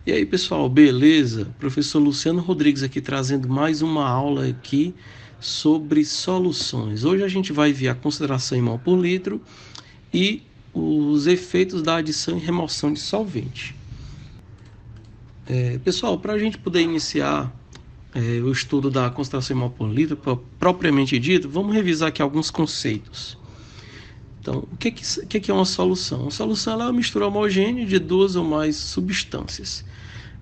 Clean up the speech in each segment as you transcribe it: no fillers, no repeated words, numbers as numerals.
E aí, pessoal, beleza? Professor Luciano Rodrigues aqui trazendo mais uma aula aqui sobre soluções. Hoje a gente vai ver a concentração em mol por litro e os efeitos da adição e remoção de solvente. Pessoal, para a gente poder iniciar o estudo da concentração em mol por litro, propriamente dito, vamos revisar aqui alguns conceitos. Então, o que é uma solução? Uma solução é uma mistura homogênea de duas ou mais substâncias.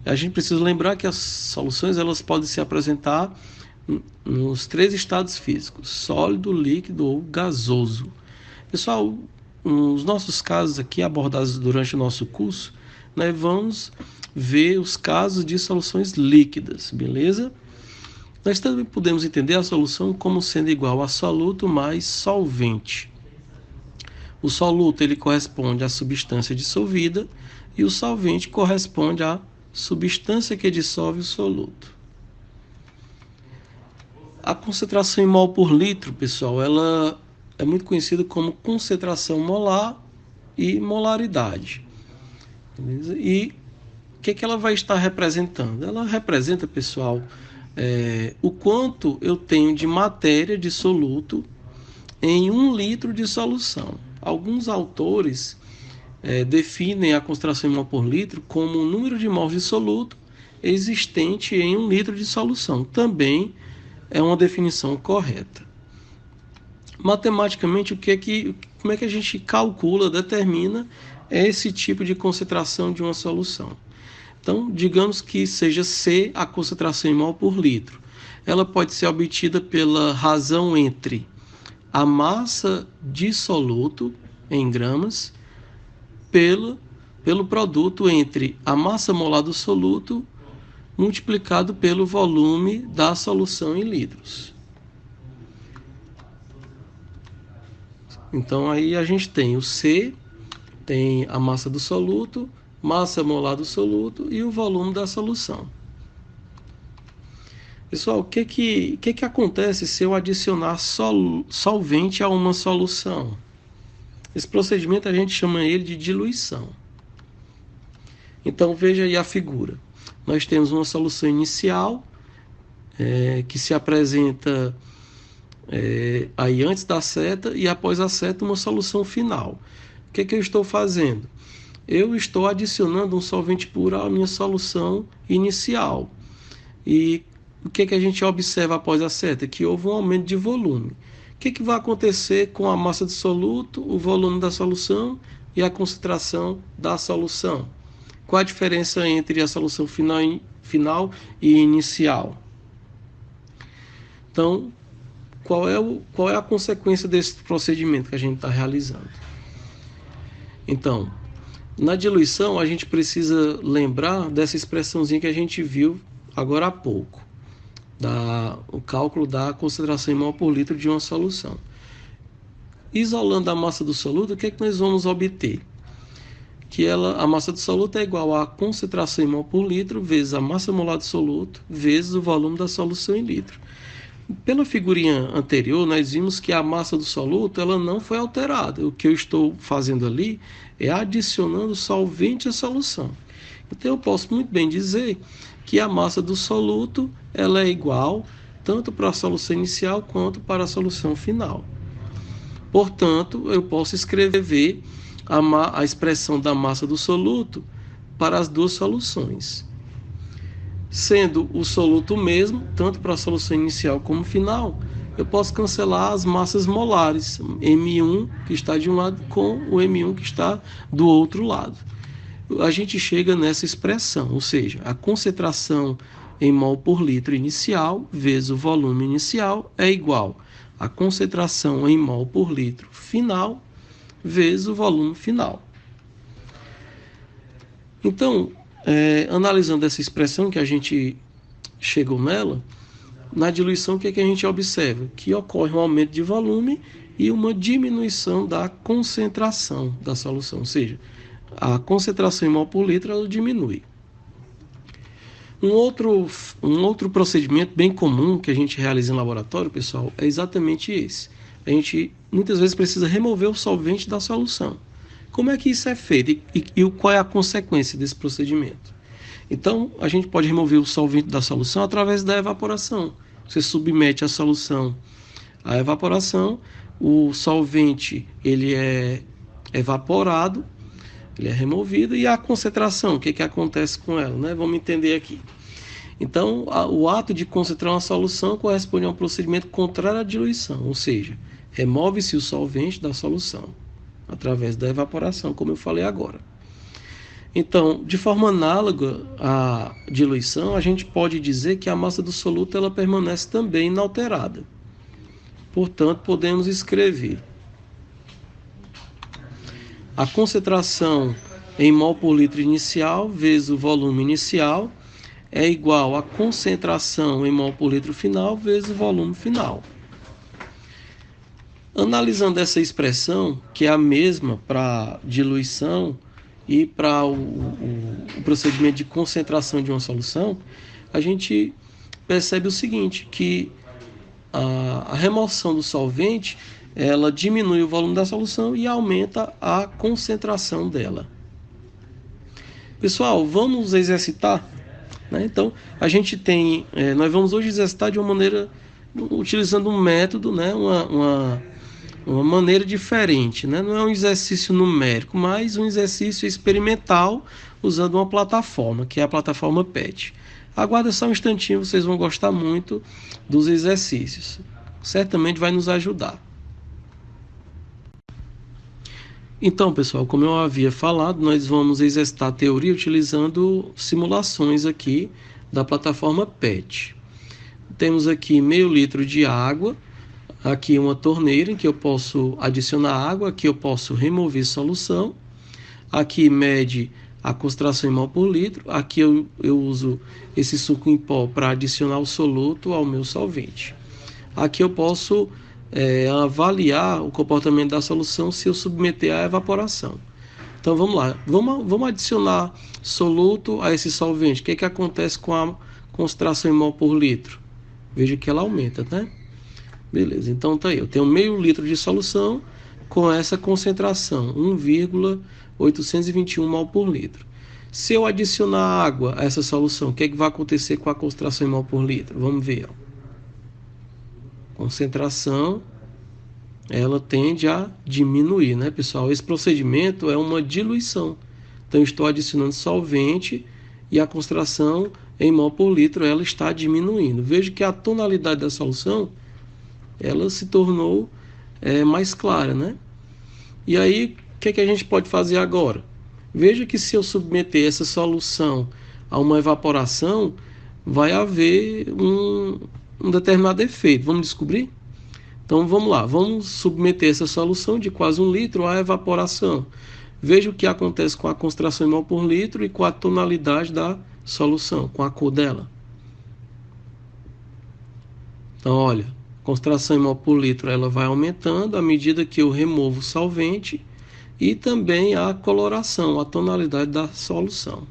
A gente precisa lembrar que as soluções elas podem se apresentar nos três estados físicos: sólido, líquido ou gasoso. Pessoal, nos nossos casos aqui abordados durante o nosso curso, nós vamos ver os casos de soluções líquidas, beleza? Nós também podemos entender a solução como sendo igual a soluto mais solvente. O soluto ele corresponde à substância dissolvida e o solvente corresponde à substância que dissolve o soluto. A concentração em mol por litro, pessoal, ela é muito conhecida como concentração molar e molaridade. Beleza? E o que ela vai estar representando? Ela representa, pessoal, o quanto eu tenho de matéria de soluto em 1 litro de solução. Alguns autores definem a concentração em mol por litro como o número de mols de soluto existente em 1 litro de solução. Também é uma definição correta. Matematicamente, como é que a gente calcula, determina esse tipo de concentração de uma solução? Então, digamos que seja C a concentração em mol por litro. Ela pode ser obtida pela razão entre a massa de soluto em gramas pelo produto entre a massa molar do soluto multiplicado pelo volume da solução em litros. Então aí a gente tem o C, tem a massa do soluto, massa molar do soluto e o volume da solução. Pessoal, o que acontece se eu adicionar solvente a uma solução? Esse procedimento a gente chama ele de diluição. Então veja aí a figura. Nós temos uma solução inicial que se apresenta aí antes da seta e após a seta uma solução final. O que eu estou fazendo? Eu estou adicionando um solvente puro à minha solução inicial. E o que a gente observa após a seta? Que houve um aumento de volume. O que vai acontecer com a massa de soluto, o volume da solução e a concentração da solução? Qual a diferença entre a solução final e inicial? Então, qual é a consequência desse procedimento que a gente está realizando? Então, na diluição, a gente precisa lembrar dessa expressãozinha que a gente viu agora há pouco. O cálculo da concentração em mol por litro de uma solução. Isolando a massa do soluto, o que nós vamos obter? Que a massa do soluto é igual à concentração em mol por litro vezes a massa molar do soluto vezes o volume da solução em litro. Pela figurinha anterior, nós vimos que a massa do soluto ela não foi alterada. O que eu estou fazendo ali é adicionando solvente à solução. Então eu posso muito bem dizer que a massa do soluto ela é igual tanto para a solução inicial quanto para a solução final. Portanto, eu posso escrever a expressão da massa do soluto para as duas soluções. Sendo o soluto o mesmo, tanto para a solução inicial como final, eu posso cancelar as massas molares, M1 que está de um lado com o M1 que está do outro lado. A gente chega nessa expressão, ou seja, a concentração em mol por litro inicial vezes o volume inicial é igual à concentração em mol por litro final vezes o volume final. Então, analisando essa expressão que a gente chegou nela, na diluição o que a gente observa? Que ocorre um aumento de volume e uma diminuição da concentração da solução, ou seja, a concentração em mol por litro ela diminui. Um outro procedimento bem comum que a gente realiza em laboratório, pessoal, é exatamente esse. A gente muitas vezes precisa remover o solvente da solução. Como é que isso é feito e qual é a consequência desse procedimento? Então, a gente pode remover o solvente da solução através da evaporação. Você submete a solução à evaporação, o solvente ele é evaporado, ele é removido, e a concentração, o que acontece com ela, né? Vamos entender aqui. Então, o ato de concentrar uma solução corresponde a um procedimento contrário à diluição, ou seja, remove-se o solvente da solução através da evaporação, como eu falei agora. Então, de forma análoga à diluição, a gente pode dizer que a massa do soluto ela permanece também inalterada. Portanto, podemos escrever a concentração em mol por litro inicial vezes o volume inicial é igual à concentração em mol por litro final vezes o volume final. Analisando essa expressão, que é a mesma para diluição e para o procedimento de concentração de uma solução, a gente percebe o seguinte, que a remoção do solvente, ela diminui o volume da solução e aumenta a concentração dela. Pessoal, vamos exercitar, né? Então, a gente tem, nós vamos hoje exercitar de uma maneira, utilizando um método, né? Uma maneira diferente, né? Não é um exercício numérico, mas um exercício experimental usando uma plataforma, que é a plataforma PET. Aguarda só um instantinho, vocês vão gostar muito dos exercícios. Certamente vai nos ajudar. Então, pessoal, como eu havia falado, nós vamos exercitar a teoria utilizando simulações aqui da plataforma PET. Temos aqui meio litro de água, aqui uma torneira em que eu posso adicionar água, aqui eu posso remover solução, aqui mede a concentração em mol por litro, aqui eu uso esse suco em pó para adicionar o soluto ao meu solvente. Aqui eu posso avaliar o comportamento da solução se eu submeter à evaporação. Então vamos lá, vamos adicionar soluto a esse solvente. O que acontece com a concentração em mol por litro? Veja que ela aumenta, né? Beleza, então tá aí, eu tenho meio litro de solução com essa concentração, 1,821 mol por litro. Se eu adicionar água a essa solução, o que vai acontecer com a concentração em mol por litro? Vamos ver, ó. Concentração, ela tende a diminuir, né, pessoal? Esse procedimento é uma diluição. Então, estou adicionando solvente e a concentração em mol por litro, ela está diminuindo. Veja que a tonalidade da solução, ela se tornou mais clara, né? E aí, o que a gente pode fazer agora? Veja que se eu submeter essa solução a uma evaporação, vai haver um determinado efeito. Vamos descobrir? Então, vamos lá. Vamos submeter essa solução de quase 1 litro à evaporação. Veja o que acontece com a concentração em mol por litro e com a tonalidade da solução, com a cor dela. Então, olha, a concentração em mol por litro ela vai aumentando à medida que eu removo o solvente e também a coloração, a tonalidade da solução.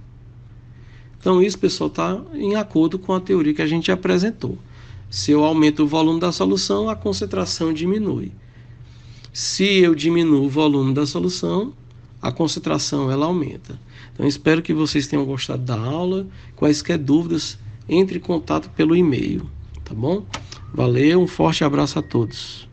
Então, isso, pessoal, está em acordo com a teoria que a gente apresentou. Se eu aumento o volume da solução, a concentração diminui. Se eu diminuo o volume da solução, a concentração ela aumenta. Então, espero que vocês tenham gostado da aula. Quaisquer dúvidas, entre em contato pelo e-mail, tá bom? Valeu, um forte abraço a todos.